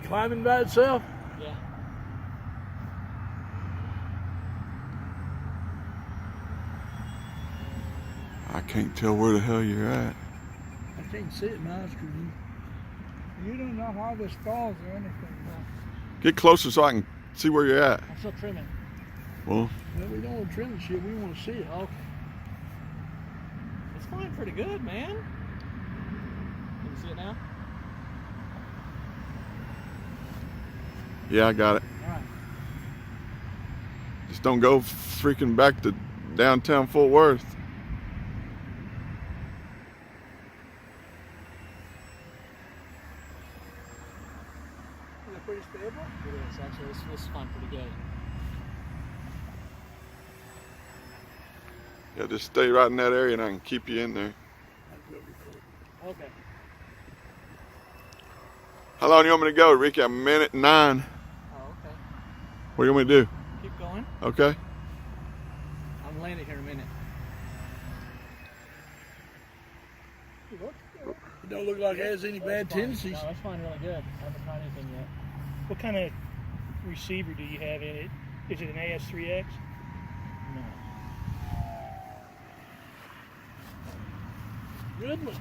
climbing by itself? Yeah. I can't tell where the hell you're at. I can't see it now, screen. You don't know how this falls or anything. Get closer so I can see where you're at. I'm still trimming. Well, We don't want to trim the shit, we want to see it. Okay. It's flying pretty good, man. Can you see it now? yeah, I got it. Alright. Just don't go freaking back to downtown Fort Worth. Is it pretty stable? It is, actually. This is flying pretty good. Yeah, just stay right in that area and I can keep you in there. Okay. How long do you want me to go, Ricky? A minute 9. Oh, okay. What do you want me to do? Keep going. Okay. I'm landing here in a minute. It don't look like it has any bad tendencies. No, it's flying really good. I haven't tried anything yet. What kind of receiver do you have in it? Is it an AS3X? No. Good one.